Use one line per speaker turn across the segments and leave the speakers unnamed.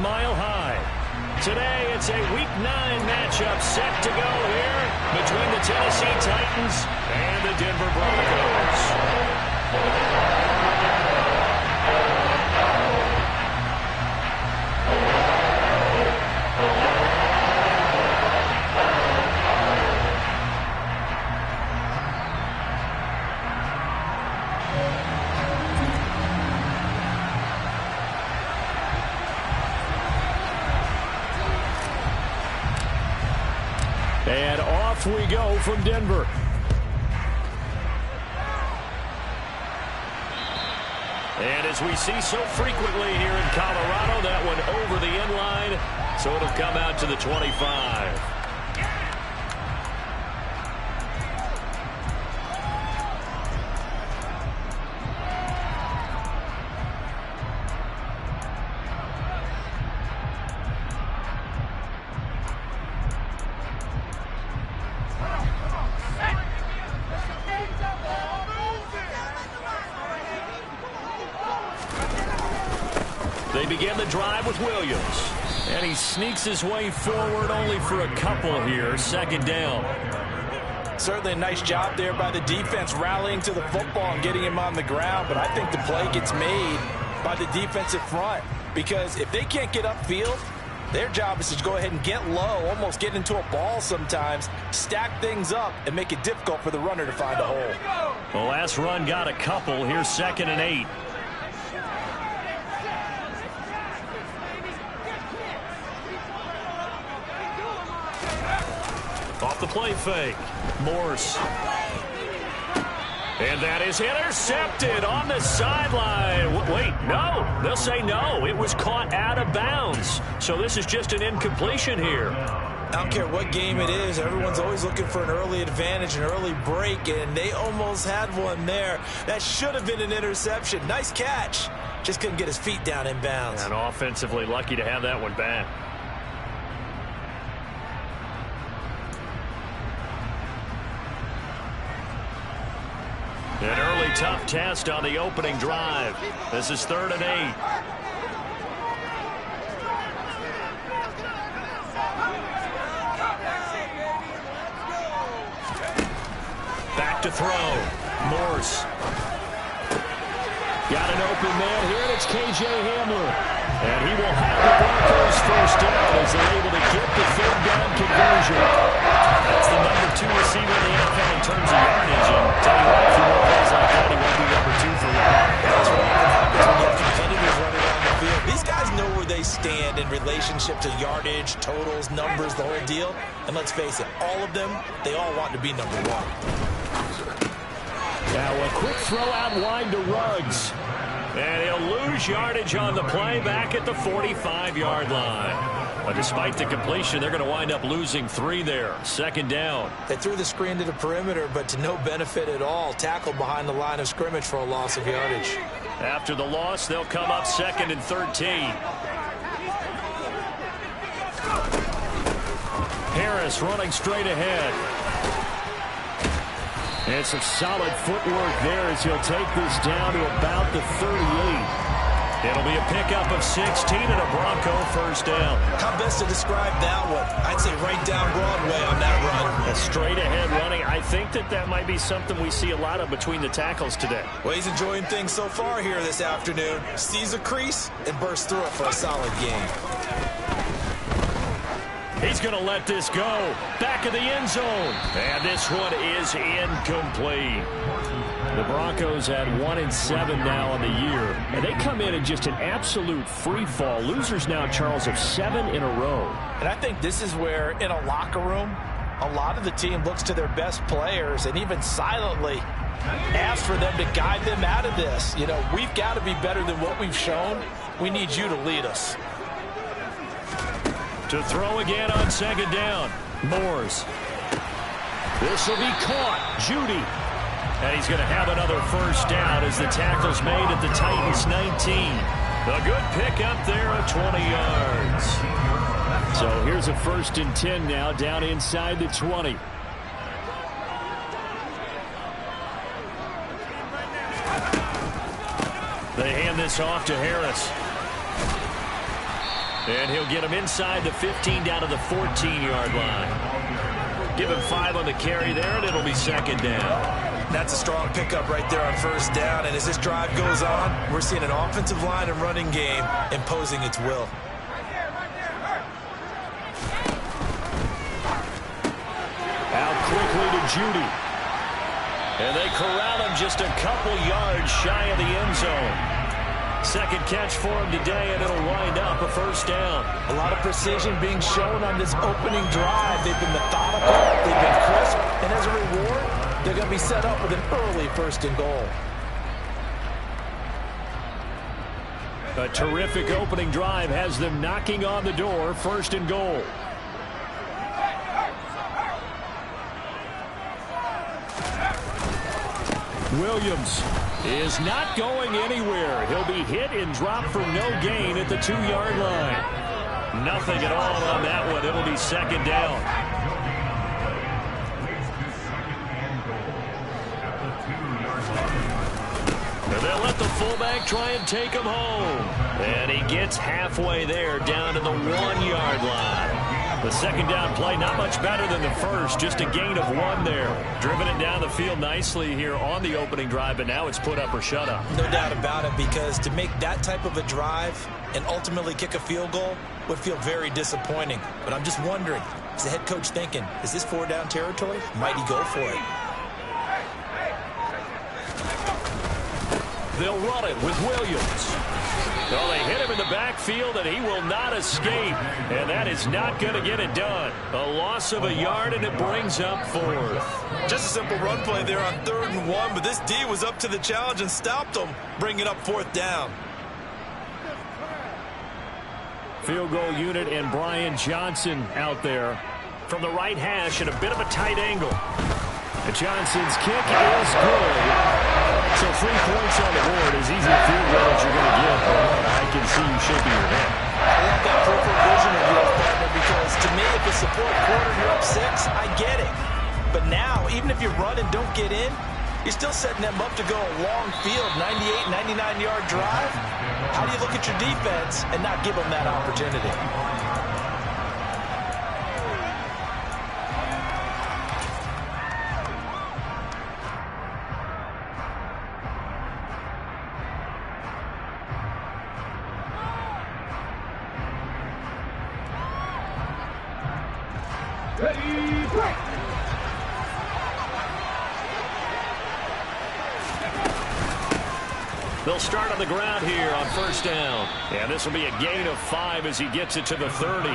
Mile High. Today, it's a Week 9 matchup set to go here between the Tennessee Titans and the Denver Broncos. And off we go from Denver. And as we see so frequently here in Colorado, that one over the end line, so it'll come out to the 25. They begin the drive with Williams. And he sneaks his way forward only for a couple here. Second down.
Certainly a nice job there by the defense rallying to the football and getting him on the ground. But I think the play gets made by the defensive front. Because if they can't get upfield, their job is to go ahead and get low, almost get into a ball sometimes, stack things up, and make it difficult for the runner to find a hole.
The last run got a couple. Here's 2nd and 8. Off the play fake. Morse. And that is intercepted on the sideline. Wait, no. They'll say no. It was caught out of bounds. So this is just an incompletion here.
I don't care what game it is. Everyone's always looking for an early advantage, an early break, and they almost had one there. That should have been an interception. Nice catch. Just couldn't get his feet down in bounds.
And offensively lucky to have that one back. An early tough test on the opening drive. This is 3rd and 8. Back to throw. Morse. Got an open man here, and it's K.J. Hamler. And he will have the Broncos first down as they're able to get the 3rd down conversion. That's the #2 receiver in the NFL in terms of yardage. And tell you what, if you want plays like that, he won't be #2 for long.
That's what happens when you have competitors running around the field. These guys know where they stand in relationship to yardage, totals, numbers, the whole deal. And let's face it, all of them, they all want to be #1.
Now a quick throw out wide to Ruggs. And he'll lose yardage on the play back at the 45-yard line. But despite the completion, they're going to wind up losing 3 there. 2nd down.
They threw the screen to the perimeter, but to no benefit at all. Tackled behind the line of scrimmage for a loss of yardage.
After the loss, they'll come up 2nd and 13. Harris running straight ahead. And some solid footwork there as he'll take this down to about the 38. It'll be a pickup of 16 and a Bronco first down.
How best to describe that one? I'd say right down Broadway on that run.
A straight ahead running. I think that might be something we see a lot of between the tackles today.
Well, he's enjoying things so far here this afternoon. Sees a crease and bursts through it for a solid game.
He's going to let this go. Back of the end zone. And this one is incomplete. The Broncos at 1-7 now on the year. And they come in just an absolute free fall. Losers now, Charles, of 7 in a row.
And I think this is where, in a locker room, a lot of the team looks to their best players and even silently asks for them to guide them out of this. You know, we've got to be better than what we've shown. We need you to lead us.
To throw again on 2nd down. Morse. This will be caught. Judy. And he's going to have another first down as the tackle's made at the Titans 19. A good pickup there of 20 yards. So here's a 1st and 10 now down inside the 20. They hand this off to Harris. And he'll get him inside the 15 down to the 14-yard line. Give him 5 on the carry there, and it'll be second down.
That's a strong pickup right there on first down. And as this drive goes on, we're seeing an offensive line and running game imposing its will.
Out quickly to Judy. And they corral him just a couple yards shy of the end zone. Second catch for him today, and it'll wind up a first down.
A lot of precision being shown on this opening drive. They've been methodical, they've been crisp, and as a reward, they're going to be set up with an early first and goal.
A terrific opening drive has them knocking on the door, first and goal. Williams is not going anywhere. He'll be hit and dropped for no gain at the 2-yard line. Nothing at all on that one. It'll be second down. And they'll let the fullback try and take him home. And he gets halfway there down to the 1-yard line. The second down play not much better than the first, just a gain of 1 there. Driven it down the field nicely here on the opening drive, but now it's put up or shut up.
No doubt about it, because to make that type of a drive and ultimately kick a field goal would feel very disappointing. But I'm just wondering, is the head coach thinking, is this 4-down territory? Might he go for it?
They'll run it with Williams. Well, they hit him in the backfield, and he will not escape. And that is not going to get it done. A loss of a yard, and it brings up 4th.
Just a simple run play there on 3rd and 1, but this D was up to the challenge and stopped him, bringing up 4th down.
Field goal unit and Brian Johnson out there from the right hash at a bit of a tight angle. And Johnson's kick is good. So 3 points on the board, as easy a field goal as you're going to get. I can see you shaking your head.
I love that peripheral vision of yours, partner, because to me, if it's the 4th quarter, you're up 6, I get it. But now, even if you run and don't get in, you're still setting them up to go a long field, 98, 99-yard drive. How do you look at your defense and not give them that opportunity?
They'll start on the ground here on first down. And this will be a gain of 5 as he gets it to the 30.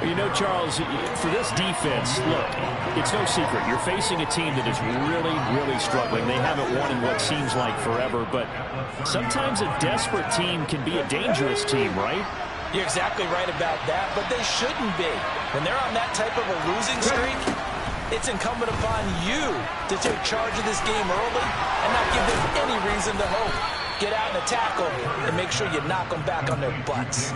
You know, Charles, for this defense, look, it's no secret. You're facing a team that is really, really struggling. They haven't won in what seems like forever, but sometimes a desperate team can be a dangerous team, right?
You're exactly right about that, but they shouldn't be. When they're on that type of a losing streak, it's incumbent upon you to take charge of this game early and not give them any reason to hope. Get out and attack them and make sure you knock them back on their butts.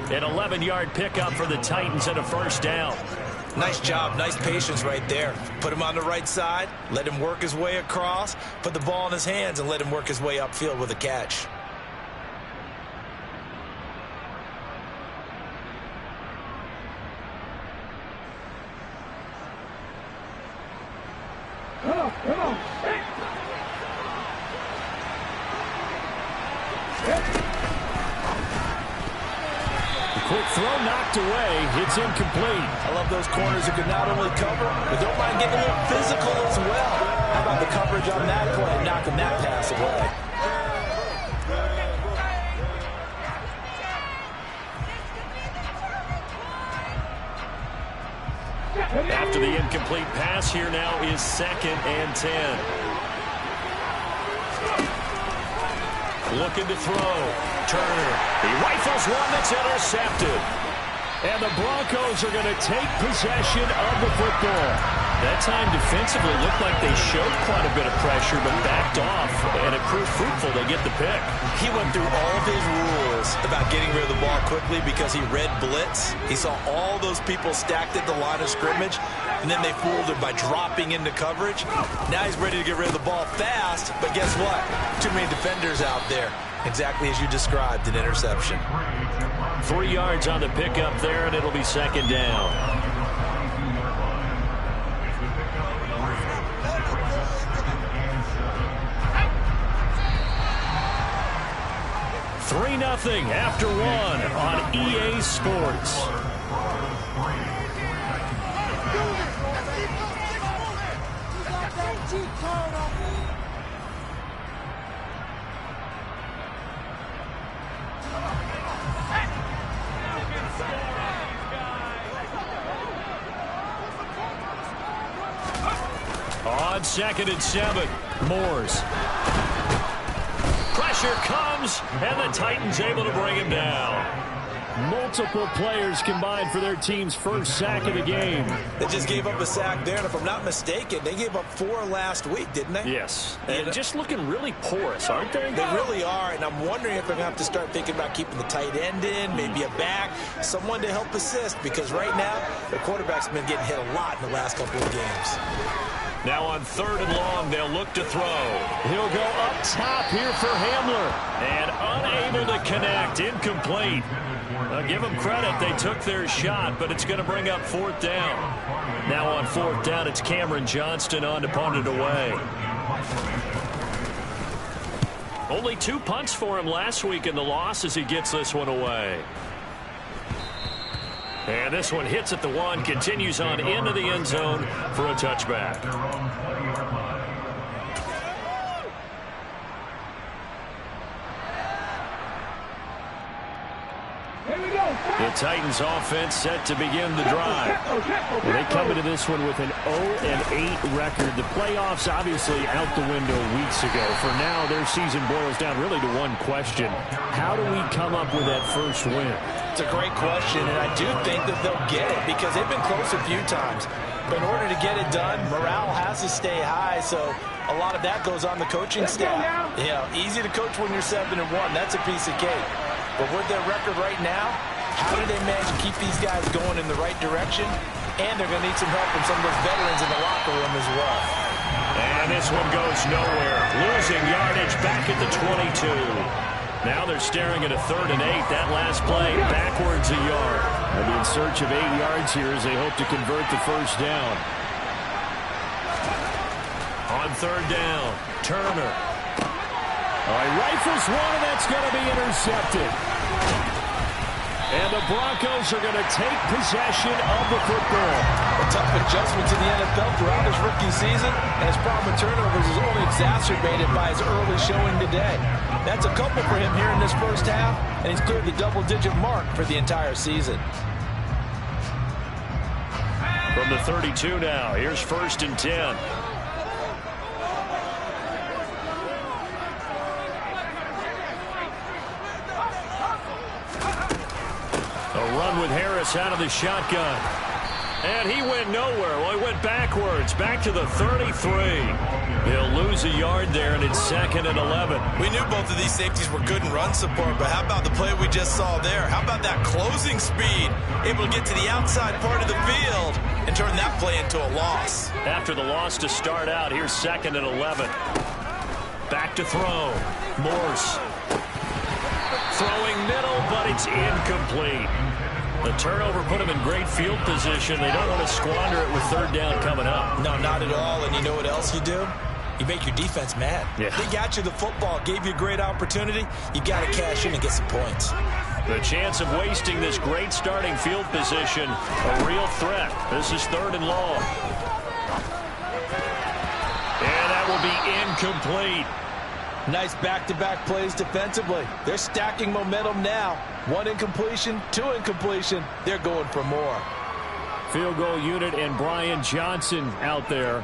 An 11-yard pickup for the Titans and a first down.
Nice job, nice patience right there. Put him on the right side, let him work his way across, put the ball in his hands, and let him work his way upfield with a catch.
Come on. Quick throw knocked away. It's incomplete.
I love those corners who can not only cover, but don't mind getting a little physical as well. How about the coverage on that play, knocking that pass away?
After the incomplete pass, here now is 2nd and 10. Looking to throw. Turner. He rifles one that's intercepted. And the Broncos are going to take possession of the football. That time defensively looked like they showed quite a bit of pressure but backed off, and it proved fruitful. They get the pick.
He went through all of his rules about getting rid of the ball quickly because he read blitz. He saw all those people stacked at the line of scrimmage, and then they fooled him by dropping into coverage. Now he's ready to get rid of the ball fast, but guess what? Too many defenders out there. Exactly as you described, an interception.
3 yards on the pickup there, and it'll be second down. 3-0 after 1 on EA Sports. On 2nd and 7, Moores. Pressure comes, and the Titans able to bring him down. Multiple players combined for their team's first sack of the game.
They just gave up a sack there, and if I'm not mistaken, they gave up 4 last week, didn't they?
Yes, and just looking really porous, aren't they?
They really are, and I'm wondering if they're going to have to start thinking about keeping the tight end in, maybe a back, someone to help assist, because right now, the quarterback's been getting hit a lot in the last couple of games.
Now on 3rd and long, they'll look to throw. He'll go up top here for Hamler. And unable to connect. Incomplete. Give them credit. They took their shot, but it's going to bring up 4th down. Now on 4th down, it's Cameron Johnston on to punt it away. Only 2 punts for him last week in the loss as he gets this one away. And this one hits at the 1, continues on into the end zone for a touchback. The Titans offense set to begin the drive. Well, they come into this one with an 0-8 record. The playoffs obviously out the window weeks ago. For now, their season boils down really to one question. How do we come up with that first win?
It's a great question, and I do think that they'll get it because they've been close a few times. But in order to get it done, morale has to stay high, so a lot of that goes on the coaching staff. You know, easy to coach when you're 7-1. That's a piece of cake. But with their record right now, how do they manage to keep these guys going in the right direction? And they're going to need some help from some of those veterans in the locker room as well.
And this one goes nowhere. Losing yardage back at the 22. Now they're staring at a 3rd and 8. That last play backwards a yard. They'll be in search of 8 yards here as they hope to convert the first down. On 3rd down, Turner. All right, rifles one, and that's going to be intercepted. And the Broncos are going to take possession of the football.
A tough adjustment to the NFL throughout his rookie season, and his problem with turnovers is only exacerbated by his early showing today. That's a couple for him here in this first half, and he's cleared the double-digit mark for the entire season.
From the 32 now, here's 1st and 10. A run with Harris out of the shotgun. And he went nowhere. Well, he went backwards, back to the 33. He'll lose a yard there, and it's 2nd and 11.
We knew both of these safeties were good in run support, but how about the play we just saw there? How about that closing speed? Able to get to the outside part of the field and turn that play into a loss.
After the loss to start out, here's 2nd and 11. Back to throw. Morse. Throwing middle, but it's incomplete. The turnover put them in great field position. They don't want to squander it with 3rd down coming up.
No, not at all. And you know what else you do? You make your defense mad.
Yeah.
They got you the football, gave you a great opportunity. You got to cash in and get some points.
The chance of wasting this great starting field position, a real threat. This is 3rd and long. And that will be incomplete.
Nice back-to-back plays defensively. They're stacking momentum now. 1 incompletion, 2 incompletion. They're going for more.
Field goal unit and Brian Johnson out there.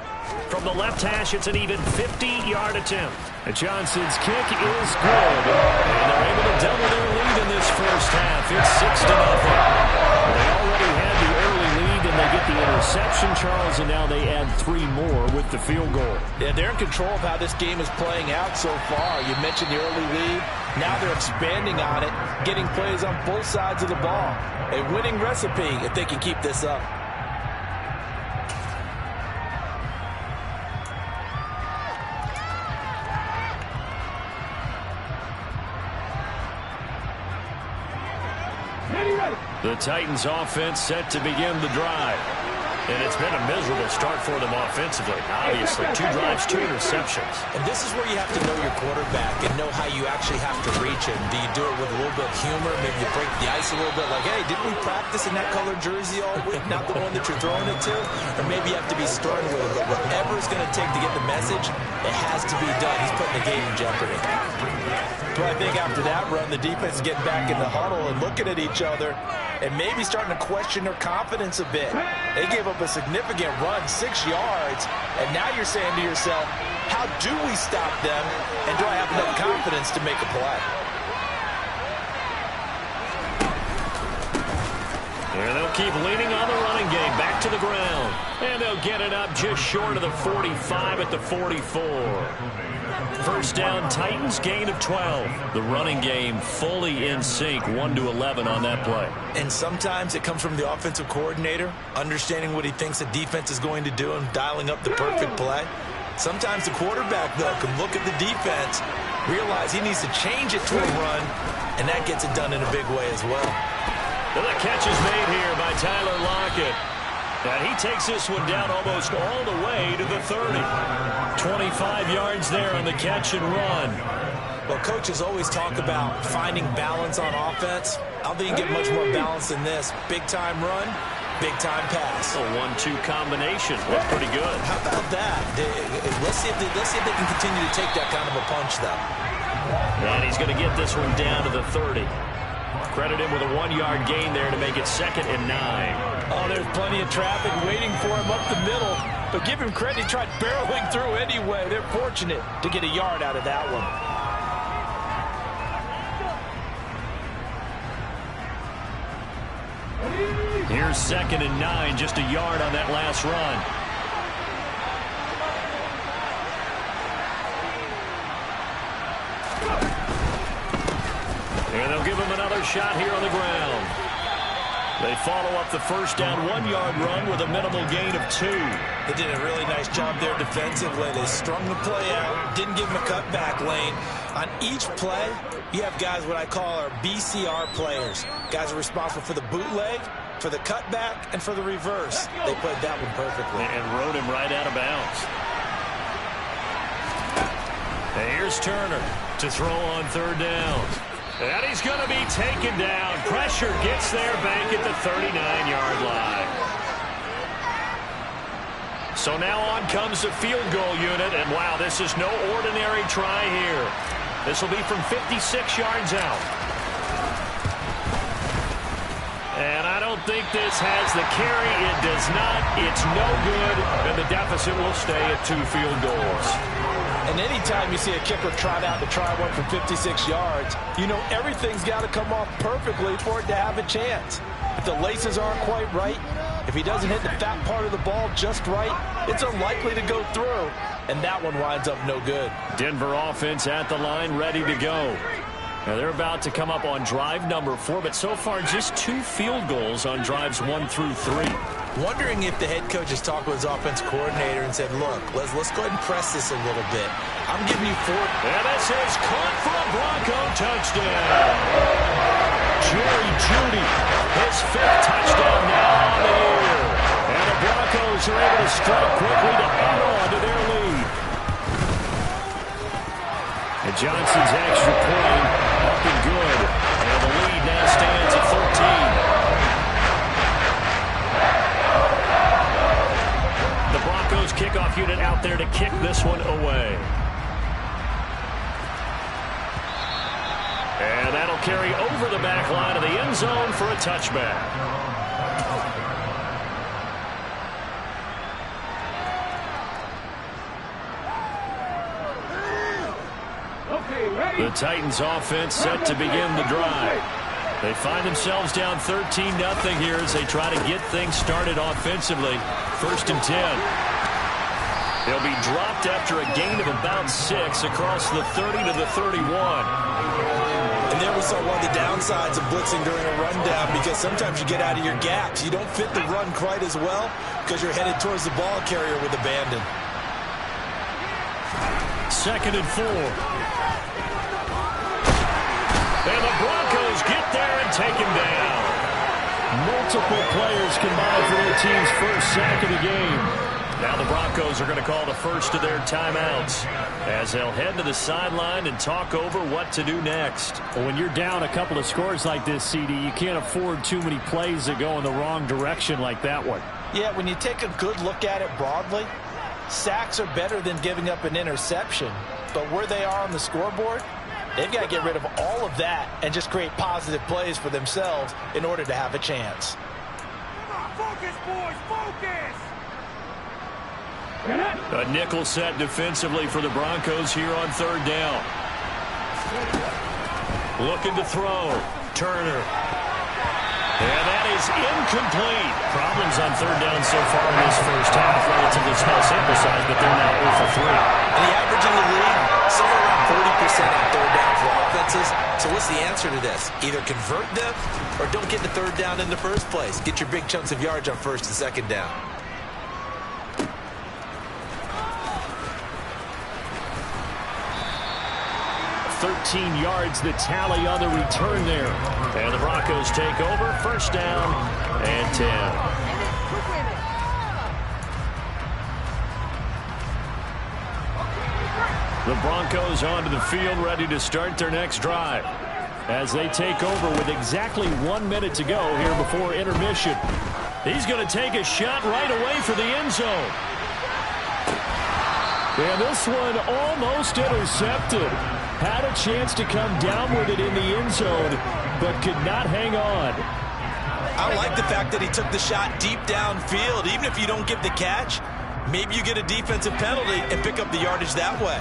From the left hash, it's an even 50-yard attempt. And Johnson's kick is good. And they're able to double their lead in this first half. It's 6-0. They already had the early lead, and they get the interception, Charles, and now they add 3 more with the field goal.
Yeah, they're in control of how this game is playing out so far. You mentioned the early lead. Now they're expanding on it, getting plays on both sides of the ball. A winning recipe if they can keep this up.
The Titans offense set to begin the drive. And it's been a miserable start for them offensively. Obviously, 2 drives, 2 interceptions.
And this is where you have to know your quarterback and know how you actually have to reach him. Do you do it with a little bit of humor? Maybe you break the ice a little bit like, hey, didn't we practice in that colored jersey all week? Not the one that you're throwing it to? Or maybe you have to be stern with it. But whatever it's going to take to get the message, it has to be done. He's putting the game in jeopardy. But I think after that run, the defense is getting back in the huddle and looking at each other and maybe starting to question their confidence a bit. They gave up a significant run, 6 yards, and now you're saying to yourself, how do we stop them, and do I have enough confidence to make a play?
And they'll keep leaning on the running game, back to the ground. And they'll get it up just short of the 45 at the 44. First down, Titans, gain of 12. The running game fully in sync, 1-11 on that play.
And sometimes it comes from the offensive coordinator, understanding what he thinks the defense is going to do and dialing up the perfect play. Sometimes the quarterback, though, can look at the defense, realize he needs to change it to a run, and that gets it done in a big way as well.
And the catch is made here by Tyler Lockett. And he takes this one down almost all the way to the 30. 25 yards there on the catch and run.
Well, coaches always talk about finding balance on offense. I don't think you get much more balance than this. Big-time run, big-time pass.
A 1-2 combination. Looked pretty good.
How about that? Let's see if they can continue to take that kind of a punch, though.
And he's going to get this one down to the 30. Credit him with a 1-yard gain there to make it 2nd and 9.
Oh, there's plenty of traffic waiting for him up the middle. But give him credit, he tried barreling through anyway. They're fortunate to get a yard out of that one.
Here's 2nd and 9, just a yard on that last run. And they'll give him another shot here on the ground. They follow up the first down 1-yard run with a minimal gain of 2.
They did a really nice job there defensively. They strung the play out, didn't give him a cutback lane. On each play, you have guys what I call our BCR players. Guys are responsible for the bootleg, for the cutback, and for the reverse. They played that one perfectly.
And rode him right out of bounds. And here's Turner to throw on 3rd down. And he's going to be taken down. Pressure gets there back at the 39-yard line. So now on comes the field goal unit. And, wow, this is no ordinary try here. This will be from 56 yards out. And I don't think this has the carry. It does not. It's no good. And the deficit will stay at 2 field goals.
And anytime you see a kicker trot out to try one from 56 yards, you know everything's got to come off perfectly for it to have a chance. If the laces aren't quite right, if he doesn't hit the fat part of the ball just right, it's unlikely to go through. And that one winds up no good.
Denver offense at the line, ready to go. Now they're about to come up on drive number 4, but so far just 2 field goals on drives 1 through 3.
Wondering if the head coach has talked with his offensive coordinator and said, look, let's go ahead and press this a little bit. I'm giving you 4.
And this is caught for a Bronco touchdown. Jerry Jeudy, his 5th touchdown now on the year. And the Broncos are able to strike quickly to add on to their lead. And Johnson's extra point up and good. And the lead now stands at 13. The Broncos kickoff unit out there to kick this one away. And that'll carry over the back line of the end zone for a touchback. The Titans offense set to begin the drive. They find themselves down 13-0 here as they try to get things started offensively. 1st and 10. They'll be dropped after a gain of about 6 across the 30 to the 31.
And there we saw one of the downsides of blitzing during a rundown, because sometimes you get out of your gaps. You don't fit the run quite as well because you're headed towards the ball carrier with abandon.
2nd and 4. And the Broncos get there and take him down. Multiple players combined for their team's first sack of the game. Now the Broncos are going to call the first of their timeouts as they'll head to the sideline and talk over what to do next.
Well, when you're down a couple of scores like this, CD, you can't afford too many plays that go in the wrong direction like that one.
Yeah, when you take a good look at it broadly, sacks are better than giving up an interception. But where they are on the scoreboard, they've got to get rid of all of that and just create positive plays for themselves in order to have a chance.
Come on, focus, boys, focus!
A nickel set defensively for the Broncos here on third down. Looking to throw. Turner. And that is incomplete. Problems on third down so far in this first half. Relatively small sample size, but they're now 0 for 3.
And the average in the league, somewhere around 40% on third down for offenses. So what's the answer to this? Either convert them or don't get the third down in the first place. Get your big chunks of yards on first and second down.
13 yards the tally on the return there. And the Broncos take over. First down and 10. The Broncos onto the field ready to start their next drive as they take over with exactly 1 minute to go here before intermission. He's going to take a shot right away for the end zone. And this one almost intercepted. Had a chance to come down with it in the end zone, but could not hang on.
I like the fact that he took the shot deep downfield. Even if you don't get the catch, maybe you get a defensive penalty and pick up the yardage that way.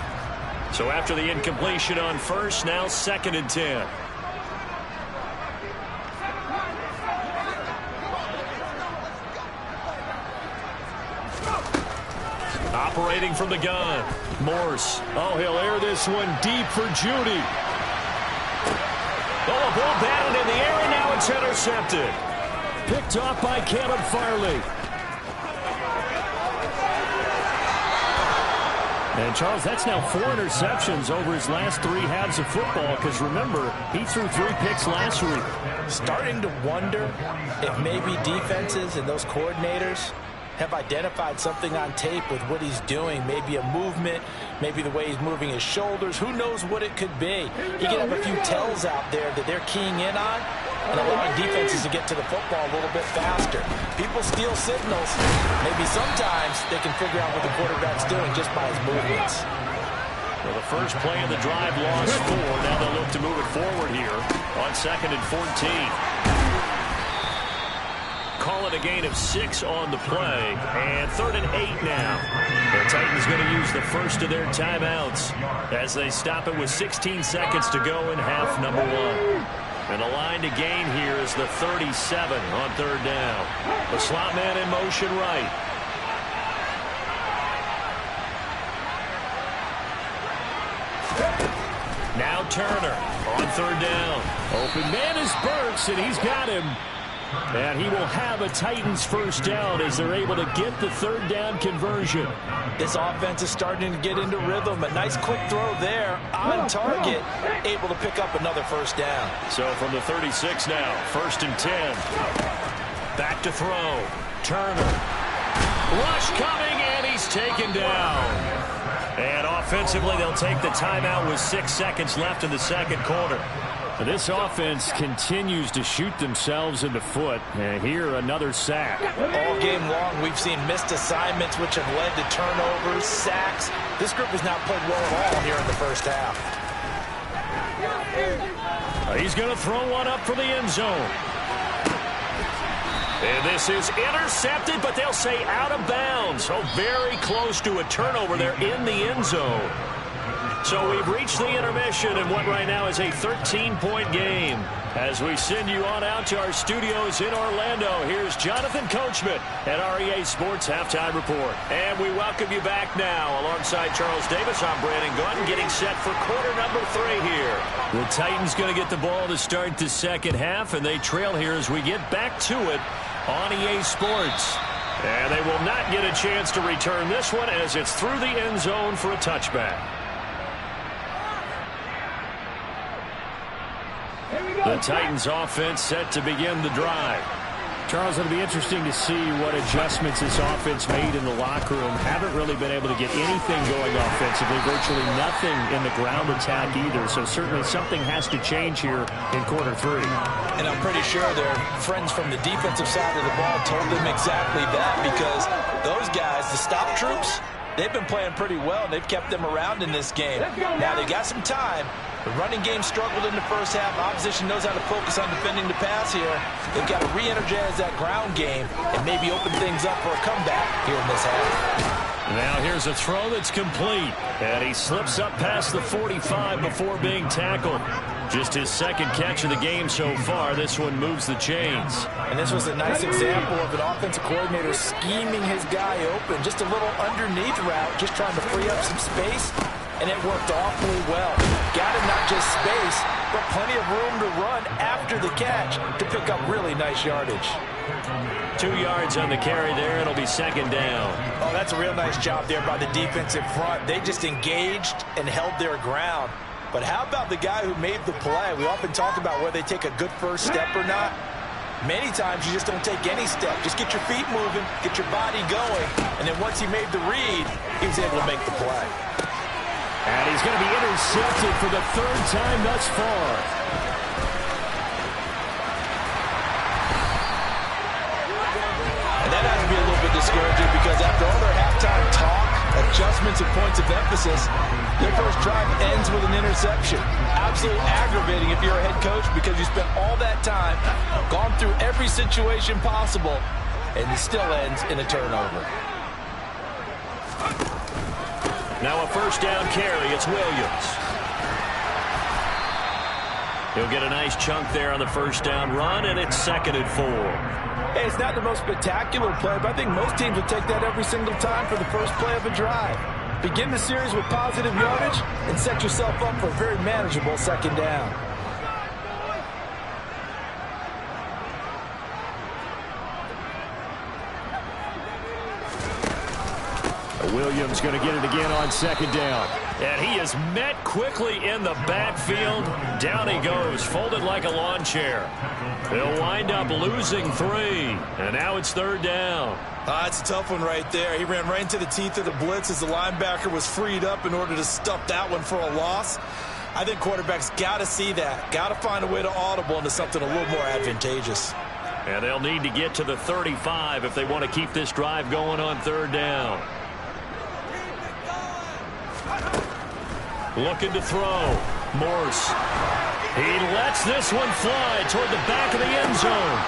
So after the incompletion on first, now second and 10. Operating from the gun. Morse. Oh, he'll air this one deep for Judy. Oh, a ball batted in the air, and now it's intercepted. Picked off by Caleb Farley. And, Charles, that's now 4 interceptions over his last 3 halves of football because, remember, he threw 3 picks last week.
Starting to wonder if maybe defenses and those coordinators have identified something on tape with what he's doing. Maybe a movement, maybe the way he's moving his shoulders. Who knows what it could be? He could have a few tells out there that they're keying in on and allowing defenses to get to the football a little bit faster. People steal signals. Maybe sometimes they can figure out what the quarterback's doing just by his movements.
Well, the first play of the drive lost 4. Now they'll look to move it forward here on second and 14. Call it a gain of 6 on the play, and third and 8 now. The Titans going to use the first of their timeouts as they stop it with 16 seconds to go in half number 1. And the line to gain here is the 37 on third down. The slot man in motion right. Now Turner on third down. Open man is Burks, and he's got him. And he will have a Titans first down as they're able to get the third down conversion.
This offense is starting to get into rhythm. A nice quick throw there on target, able to pick up another first down.
So from the 36 now, first and 10. Back to throw. Turner. Rush coming, and he's taken down. And offensively, they'll take the timeout with 6 seconds left in the second quarter.
This offense continues to shoot themselves in the foot. And here, another sack.
All game long, we've seen missed assignments, which have led to turnovers, sacks. This group has not played well at all here in the first half.
He's going to throw one up for the end zone. And this is intercepted, but they'll say out of bounds. So very close to a turnover there in the end zone. So we've reached the intermission in what right now is a 13-point game. As we send you on out to our studios in Orlando, here's Jonathan Coachman at REA Sports Halftime Report. And we welcome you back now. Alongside Charles Davis, I'm Brandon Gutton, getting set for quarter number 3 here. The Titans going to get the ball to start the second half, and they trail here as we get back to it on EA Sports. And they will not get a chance to return this one as it's through the end zone for a touchback. The Titans offense set to begin the drive.
Charles, it'll be interesting to see what adjustments this offense made in the locker room. Haven't really been able to get anything going offensively, virtually nothing in the ground attack either. So certainly something has to change here in quarter 3.
And I'm pretty sure their friends from the defensive side of the ball told them exactly that, because those guys, the stop troops, they've been playing pretty well, and they've kept them around in this game. Now, they got some time. The running game struggled in the first half. Opposition knows how to focus on defending the pass here. They've got to re-energize that ground game and maybe open things up for a comeback here in this half.
Now here's a throw that's complete. And he slips up past the 45 before being tackled. Just his second catch of the game so far. This one moves the chains.
And this was a nice example of an offensive coordinator scheming his guy open. Just a little underneath route, just trying to free up some space. And it worked awfully well. Got him not just space, but plenty of room to run after the catch to pick up really nice yardage.
2 yards on the carry there. It'll be second down.
Oh, that's a real nice job there by the defensive front. They just engaged and held their ground. But how about the guy who made the play? We often talk about whether they take a good first step or not. Many times you just don't take any step. Just get your feet moving, get your body going, and then once he made the read, he was able to make the play.
And he's going to be intercepted for the 3rd time thus far.
And that has to be a little bit discouraging, because after all their halftime talk, adjustments and points of emphasis, their first drive ends with an interception. Absolutely aggravating if you're a head coach, because you spent all that time, gone through every situation possible, and it still ends in a turnover.
Now a first down carry. It's Williams. He'll get a nice chunk there on the first down run, and it's 2nd and 4.
Hey, it's not the most spectacular play, but I think most teams will take that every single time for the first play of a drive. Begin the series with positive yardage and set yourself up for a very manageable second down.
Williams going to get it again on 2nd down.
And he is met quickly in the backfield. Down he goes, folded like a lawn chair. They'll wind up losing 3. And now it's 3rd down.
It's a tough one right there. He ran right into the teeth of the blitz as the linebacker was freed up in order to stuff that one for a loss. I think quarterbacks got to see that. Got to find a way to audible into something a little more advantageous.
And they'll need to get to the 35 if they want to keep this drive going on 3rd down. Looking to throw. Morse. He lets this one fly toward the back of the end zone.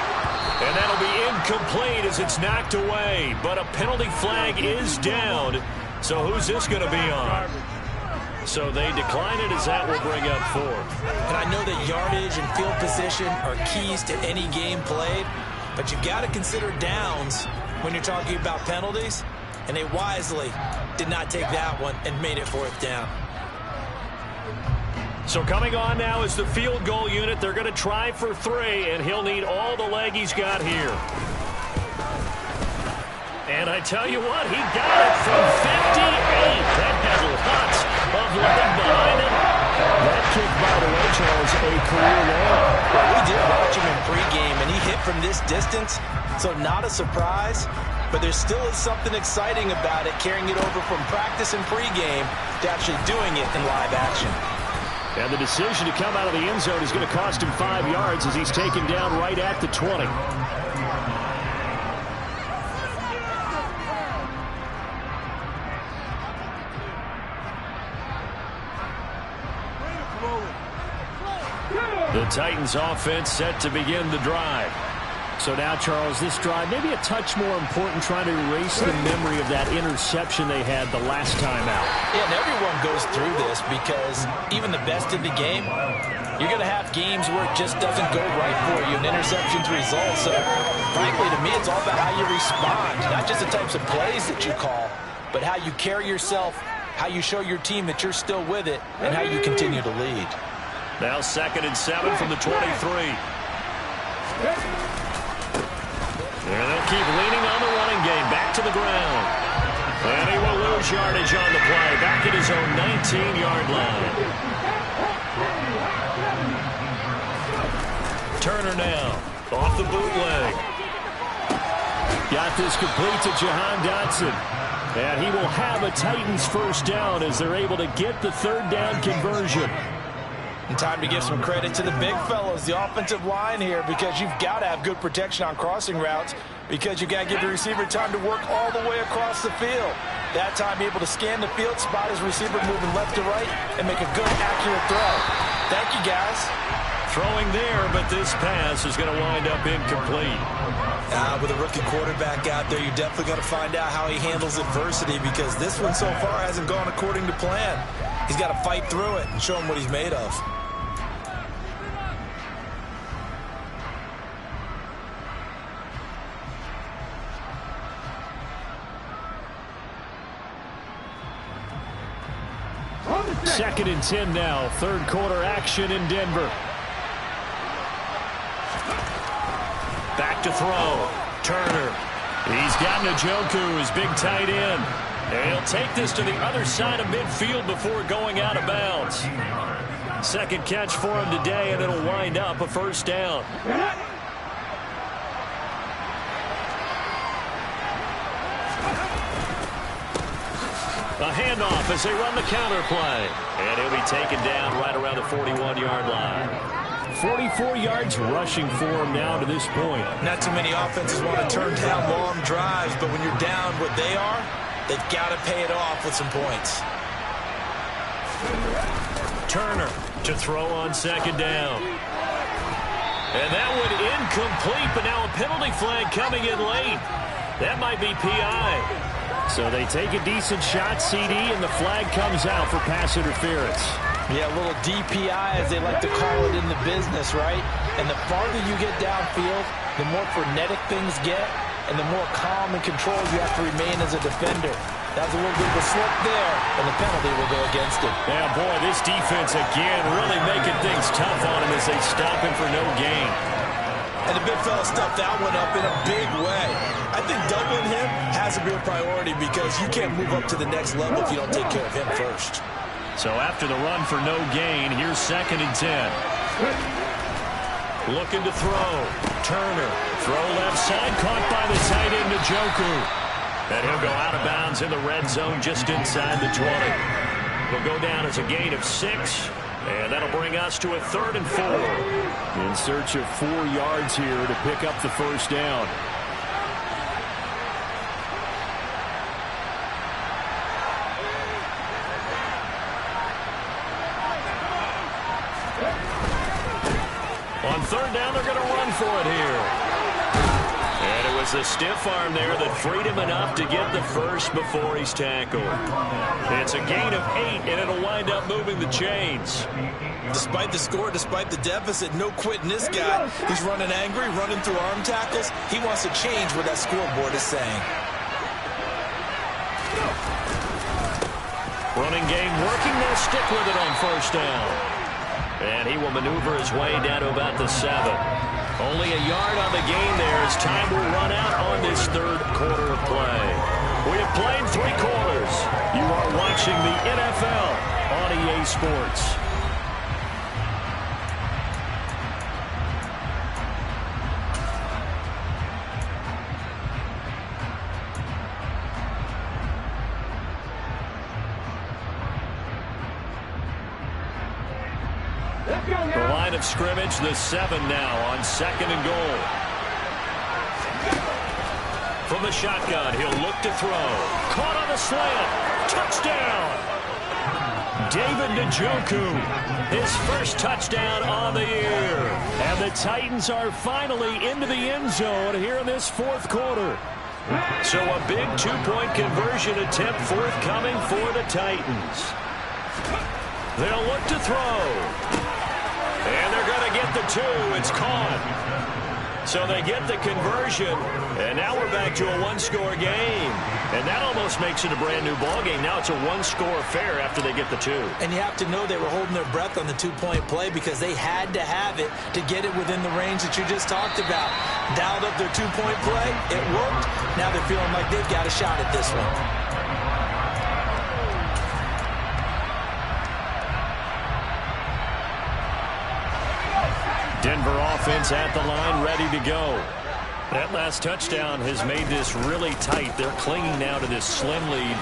And that'll be incomplete as it's knocked away. But a penalty flag is down. So who's this going to be on? So they decline it as that will bring up 4.
And I know that yardage and field position are keys to any game played. But you've got to consider downs when you're talking about penalties. And they wisely did not take that one and made it 4th down.
So coming on now is the field goal unit. They're going to try for 3, and he'll need all the leg he's got here. And I tell you what, he got it from 58. That has lots of leg behind it.
That kick, by the way, Charles, a career long.
Well, we did watch him in pregame, and he hit from this distance, so not a surprise. But there still is something exciting about it, carrying it over from practice and pregame to actually doing it in live action.
And the decision to come out of the end zone is going to cost him 5 yards as he's taken down right at the 20.
The Titans offense set to begin the drive.
So now, Charles, this drive maybe a touch more important, trying to erase the memory of that interception they had the last time out.
Yeah, and everyone goes through this, because even the best in the game, you're going to have games where it just doesn't go right for you, and interceptions result. So, frankly, to me, it's all about how you respond, not just the types of plays that you call, but how you carry yourself, how you show your team that you're still with it, and how you continue to lead.
Now 2nd and 7 from the 23. And they'll keep leaning on the running game. Back to the ground. And he will lose yardage on the play. Back at his own 19-yard line. Turner now. Off the bootleg.
is complete to Jahan Dotson. And he will have a Titans first down as they're able to get the third down conversion.
And time to give some credit to the big fellas, the offensive line here, because you've got to have good protection on crossing routes because you've got to give the receiver time to work all the way across the field. That time, be able to scan the field, spot his receiver moving left to right, and make a good, accurate throw. Thank you, guys.
Throwing there, but this pass is going to wind up incomplete.
With a rookie quarterback out there, you're definitely going to find out how he handles adversity because this one so far hasn't gone according to plan. He's got to fight through it and show him what he's made of.
Second and 10 now. Third quarter action in Denver. Back to throw. Turner. He's got Njoku, his big tight end. And he'll take this to the other side of midfield before going out of bounds. Second catch for him today, and it'll wind up a first down. A handoff as they run the counter play. And he'll be taken down right around the 41-yard line. 44 yards rushing for him now to this point.
Not too many offenses want to turn down long drives, but when you're down what they are, they've got to pay it off with some points.
Turner to throw on second down. And that one incomplete, but now a penalty flag coming in late. That might be PI. So they take a decent shot, CD, and the flag comes out for pass interference.
Yeah, a little DPI, as they like to call it in the business, right? And the farther you get downfield, the more frenetic things get, and the more calm and controlled you have to remain as a defender. That was a little bit of a slip there, and the penalty will go against him.
Yeah, boy, this defense again really making things tough on him as they stop him for no gain.
And the big fella stuffed that one up in a big way. I think doubling him has a real priority because you can't move up to the next level if you don't take care of him first.
So after the run for no gain, here's second and 10. Looking to throw. Turner. Throw left side. Caught by the tight end, Njoku. And he'll go out of bounds in the red zone just inside the 20. He'll go down as a gain of 6. And that'll bring us to a 3rd and 4. In search of 4 yards here to pick up the first down. On 3rd down, they're going to run for it here. And it was the stiff arm there that freed him enough to get the first before he's tackled. It's a gain of 8, and it'll wind up moving the chains.
Despite the score, despite the deficit, no quitting this guy. He's running angry, running through arm tackles. He wants to change what that scoreboard is saying.
Running game working. They'll stick with it on 1st down. And he will maneuver his way down to about the 7. Only a yard on the gain there as time will run out on this 3rd quarter of play. We have played 3 quarters. You are watching the NFL on EA Sports. The line of scrimmage, the 7 now on 2nd and goal. From the shotgun, he'll look to throw. Caught on the slant. Touchdown! David Njoku, his first touchdown on the year. And the Titans are finally into the end zone here in this 4th quarter. So a big 2-point conversion attempt forthcoming for the Titans. They'll look to throw. And they're going to get the 2. It's caught. So they get the conversion. And now we're back to a 1-score game. And that almost makes it a brand-new ballgame. Now it's a 1-score affair after they get the 2.
And you have to know they were holding their breath on the 2-point play because they had to have it to get it within the range that you just talked about. Dialed up their 2-point play. It worked. Now they're feeling like they've got a shot at this one.
Denver offense at the line, ready to go. That last touchdown has made this really tight. They're clinging now to this slim lead.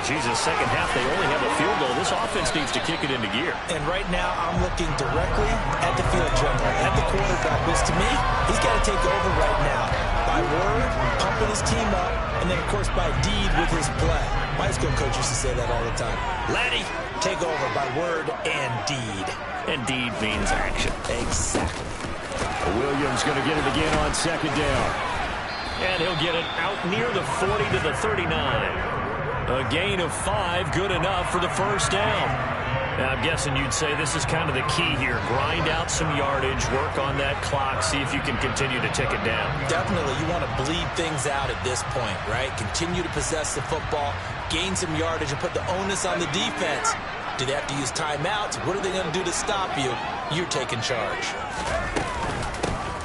Second half, they only have a field goal. This offense needs to kick it into gear.
And right now, I'm looking directly at the field general, at the quarterback, which to me, he's got to take over right now. By word, pumping his team up, and then, of course, by deed with his play. My high school coach used to say that all the time. Laddie, take over by word and deed.
And deed means action.
Exactly.
Williams going to get it again on second down. And he'll get it out near the 40 to the 39. A gain of 5, good enough for the first down. Now, I'm guessing you'd say this is kind of the key here. Grind out some yardage, work on that clock, see if you can continue to tick it down.
Definitely, you want to bleed things out at this point, right? Continue to possess the football, gain some yardage, and put the onus on the defense. Do they have to use timeouts? What are they going to do to stop you? You're taking charge.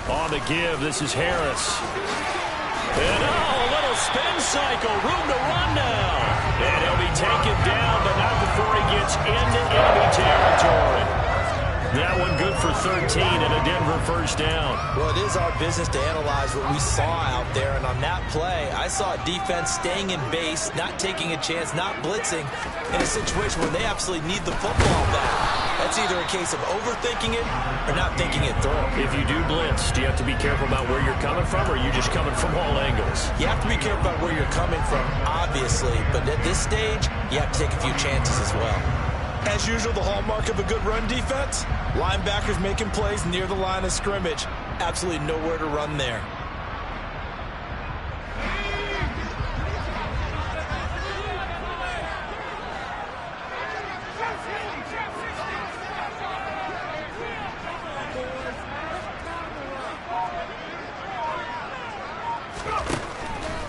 On the give, this is Harris. And a little spin cycle, room to run now. And he'll be taken down, but not before he gets into enemy territory. That one good for 13 and a Denver first down.
Well, it is our business to analyze what we saw out there, and on that play, I saw a defense staying in base, not taking a chance, not blitzing, in a situation where they absolutely need the football back. That's either a case of overthinking it or not thinking it through.
If you do blitz, do you have to be careful about where you're coming from, or are you just coming from all angles?
You have to be careful about where you're coming from, obviously, but at this stage, you have to take a few chances as well. As usual, the hallmark of a good run defense, linebackers making plays near the line of scrimmage. Absolutely nowhere to run there.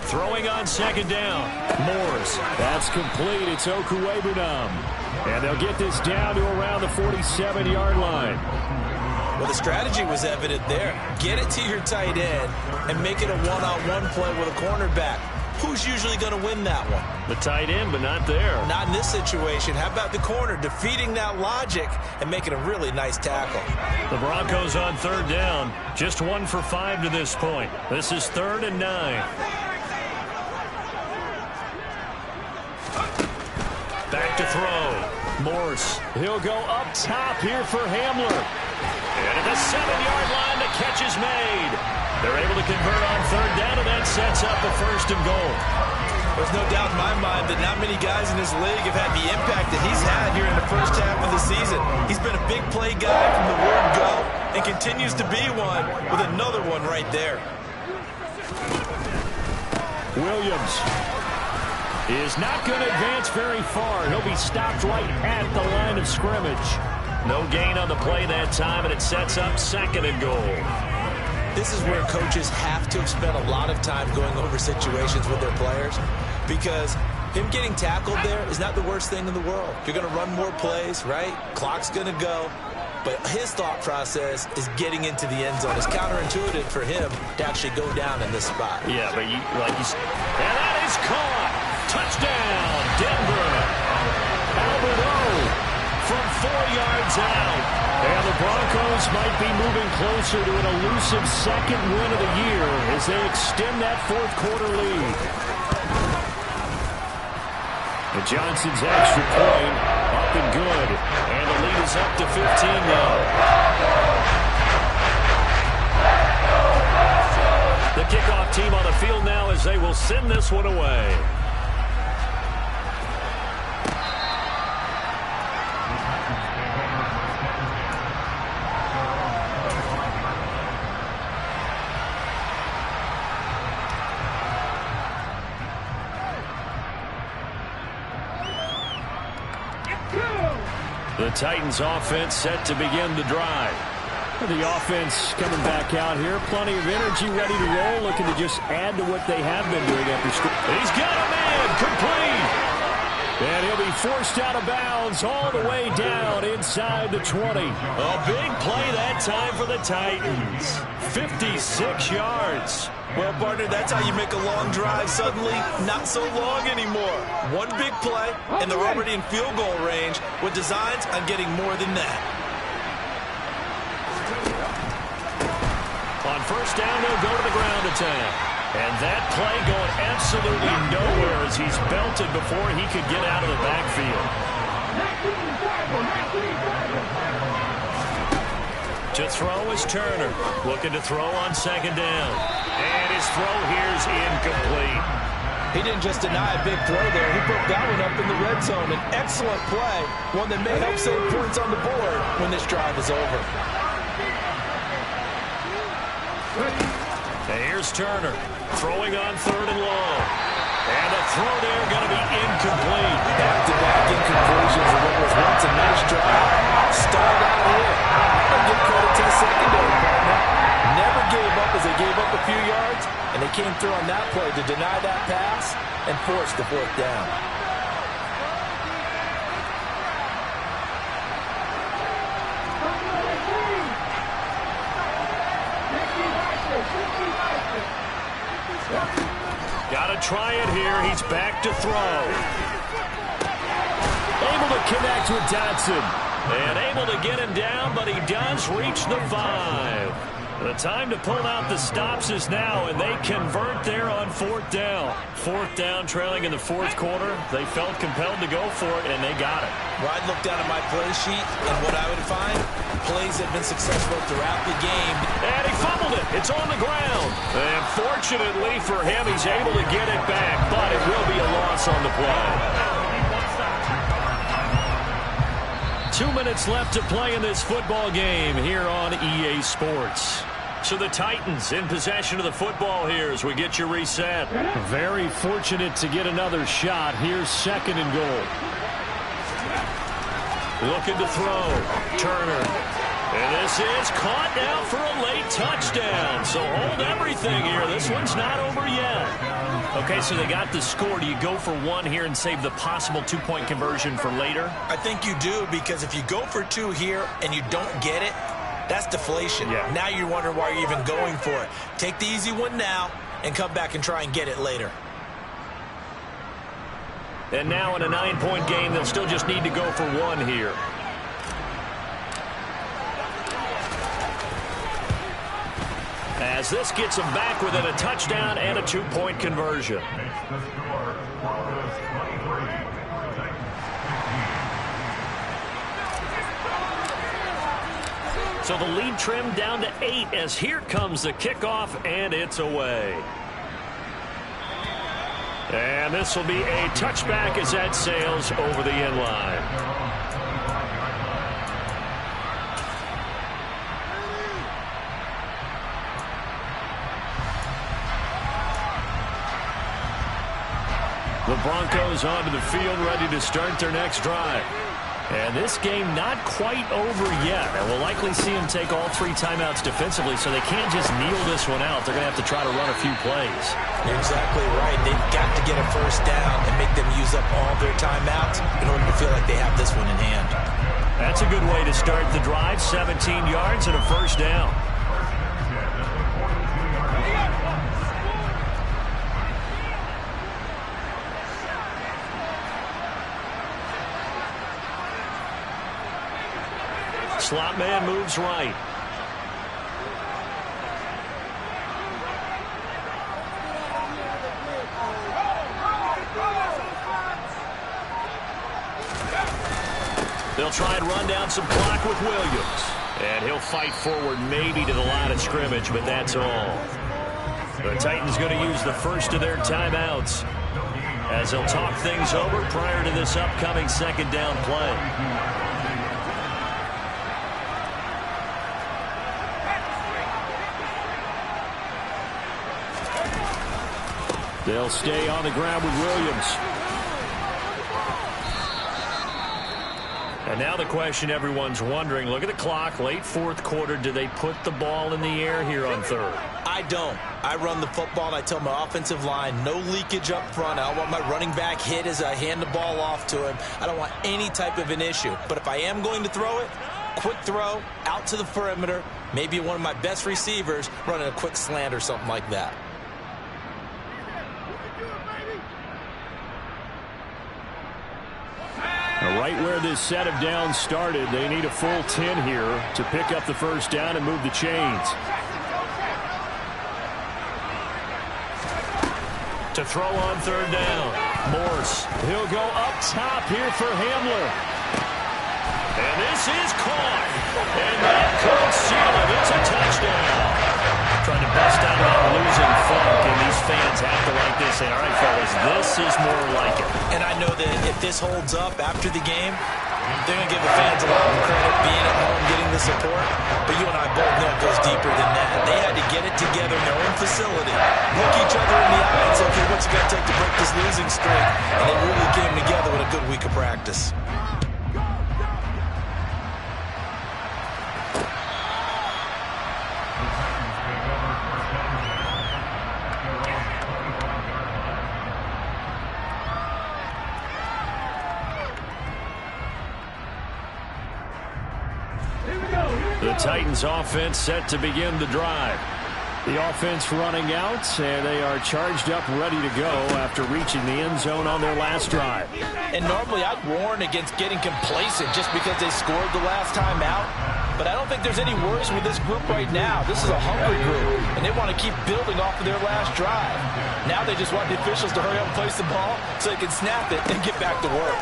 Throwing on second down. Moores. That's complete. It's Okuwebunam. And they'll get this down to around the 47-yard line.
Well, the strategy was evident there. Get it to your tight end and make it a one-on-one play with a cornerback. Who's usually going to win that one?
The tight end, but not there.
Not in this situation. How about the corner defeating that logic and making a really nice tackle?
The Broncos on third down. Just 1 for 5 to this point. This is 3rd and 9. Back to throw. Morse. He'll go up top here for Hamler. And at the 7-yard line, the catch is made. They're able to convert on third down, and that sets up a 1st and goal.
There's no doubt in my mind that not many guys in this league have had the impact that he's had here in the first half of the season. He's been a big play guy from the word go and continues to be one with another one right there.
Williams is not going to advance very far. He'll be stopped right at the line of scrimmage. No gain on the play that time, and it sets up 2nd and goal.
This is where coaches have to have spent a lot of time going over situations with their players, because him getting tackled there is not the worst thing in the world. You're going to run more plays, right? Clock's going to go. But his thought process is getting into the end zone. It's counterintuitive for him to actually go down in this spot.
Yeah, but and that is caught. Touchdown, Denver. Albert O from 4 yards out. And the Broncos might be moving closer to an elusive 2nd win of the year as they extend that 4th quarter lead. And Johnson's extra point up and good. And the lead is up to 15 now. The kickoff team on the field now as they will send this one away. The Titans offense set to begin the drive. The offense coming back out here. Plenty of energy, ready to roll, looking to just add to what they have been doing after school. He's got a man, complete. And he'll be forced out of bounds all the way down inside the 20. A big play that time for the Titans. 56 yards.
Well, partner, that's how you make a long drive suddenly not so long anymore. One big play, and they're already in field goal range with designs on getting more than that.
On 1st
first down, they'll go to the ground attack. And that play going absolutely nowhere as he's belted before he could get out of the backfield. To throw is Turner. Looking to throw on second down. And his throw here is incomplete.
He didn't just deny a big throw there. He broke that one up in the red zone. An excellent play. One that may help save points on the board when this drive is over.
And here's Turner. Throwing on third and long. And a throw there going to be incomplete.
Back-to-back incompletions of what was once a nice drive. Stalled out here. And give credit to the secondary partner. Never gave up as they gave up a few yards. And they came through on that play to deny that pass and force the fourth down.
Got to try it here. He's back to throw. Able to connect with Dotson. And able to get him down, but he does reach the 5. The time to pull out the stops is now, and they convert there on fourth down. Fourth down, trailing in the fourth quarter. They felt compelled to go for it, and they got it.
Well, I'd look down at my play sheet, and what I would find, plays have been successful throughout the game.
And he fumbled it. It's on the ground. And fortunately for him, he's able to get it back, but it will be a loss on the play. 2 minutes left to play in this football game here on EA Sports. So the Titans in possession of the football here as we get you reset.
Very fortunate to get another shot. Here's second and goal.
Looking to throw. Turner. And this is caught now for a late touchdown. So hold everything here. This one's not over yet. Okay, so they got the score. Do you go for one here and save the possible two-point conversion for later?
I think you do, because if you go for two here and you don't get it, that's deflation.
Yeah.
Now you're wondering why you're even going for it. Take the easy one now and come back and try and get it later.
And now in a 9-point game, they'll still just need to go for one here. As this gets them back within a touchdown and a two-point conversion. So the lead trimmed down to 8 as here comes the kickoff, and it's away. And this will be a touchback as that sails over the end line. The Broncos onto the field, ready to start their next drive. And this game not quite over yet. And we'll likely see them take all 3 timeouts defensively, so they can't just kneel this one out. They're going to have to try to run a few plays.
You're exactly right. They've got to get a first down and make them use up all their timeouts in order to feel like they have this one in hand.
That's a good way to start the drive. 17 yards and a first down. Slot man moves right. They'll try and run down some clock with Williams. And he'll fight forward maybe to the line of scrimmage, but that's all. The Titans going to use the first of their timeouts as they'll talk things over prior to this upcoming second down play. They'll stay on the ground with Williams. And now the question everyone's wondering, look at the clock, late fourth quarter, do they put the ball in the air here on third?
I don't. I run the football and I tell my offensive line, no leakage up front. I don't want my running back hit as I hand the ball off to him. I don't want any type of an issue. But if I am going to throw it, quick throw, out to the perimeter, maybe one of my best receivers running a quick slant or something like that.
Right where this set of downs started, they need a full 10 here to pick up the first down and move the chains.
To throw on third down. Morse. He'll go up top here for Hamler. And this is caught. And that could seal it. It's a touchdown. Trying to bust out that losing funk, and these fans have to like this. Say, all right, fellas, this is more like it.
And I know that if this holds up after the game, they're going to give the fans a lot of credit being at home, getting the support. But you and I both know it goes deeper than that. They had to get it together in their own facility, look each other in the eye and say, okay, what's it going to take to break this losing streak? And they really came together with a good week of practice.
The Titans offense set to begin the drive. The offense running out, and they are charged up, ready to go after reaching the end zone on their last drive.
And normally I'd warn against getting complacent just because they scored the last time out. But I don't think there's any worries with this group right now. This is a hungry group, and they want to keep building off of their last drive. Now they just want the officials to hurry up and place the ball so they can snap it and get back to work.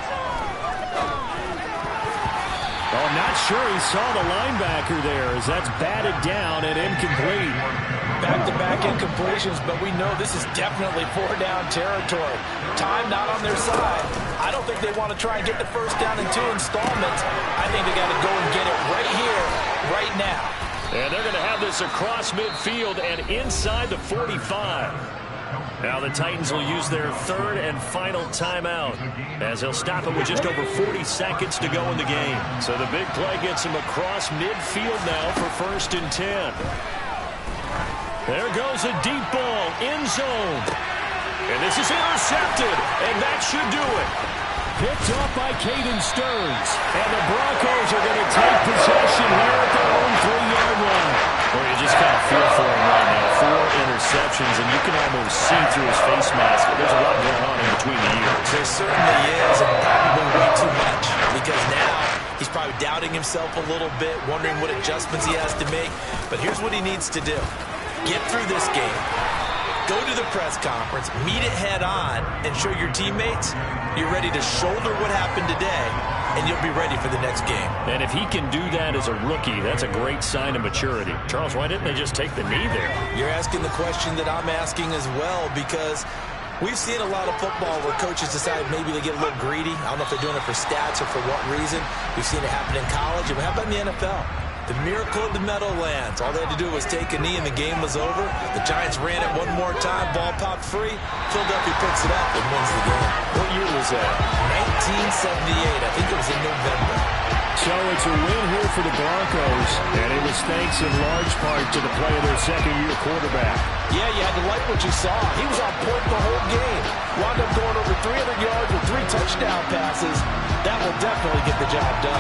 Oh, I'm not sure he saw the linebacker there as that's batted down and incomplete.
Back-to-back incompletions, but we know this is definitely four-down territory. Time not on their side. I don't think they want to try and get the first down in 2 installments. I think they got to go and get it right here, right now.
And they're going to have this across midfield and inside the 45. Now the Titans will use their third and final timeout as they'll stop it with just over 40 seconds to go in the game. So the big play gets them across midfield now for 1st and 10. There goes a deep ball, end zone. And this is intercepted, and that should do it. Picked off by Caden Stearns. And the Broncos are going to take possession here at their own 3-yard line. Well, you just kind of feel for him right now. 4 interceptions, and you can almost see through his face mask. There's a lot going on in between the ears.
There certainly is, and probably way too much. Because now he's probably doubting himself a little bit, wondering what adjustments he has to make. But here's what he needs to do. Get through this game. Go to the press conference, meet it head on, and show your teammates you're ready to shoulder what happened today, and you'll be ready for the next game.
And if he can do that as a rookie, that's a great sign of maturity. Charles, why didn't they just take the knee there?
You're asking the question that I'm asking as well, because we've seen a lot of football where coaches decide maybe they get a little greedy. I don't know if they're doing it for stats or for what reason. We've seen it happen in college, and how about in the NFL? The miracle of the Meadowlands. All they had to do was take a knee and the game was over. The Giants ran it one more time. Ball popped free. Philadelphia picks it up and wins the game.
What year was that?
1978. I think it was in November.
So it's a win here for the Broncos, and it was thanks in large part to the play of their second-year quarterback.
Yeah, you had to like what you saw. He was on point the whole game. Wound up going over 300 yards with 3 touchdown passes. That will definitely get the job done.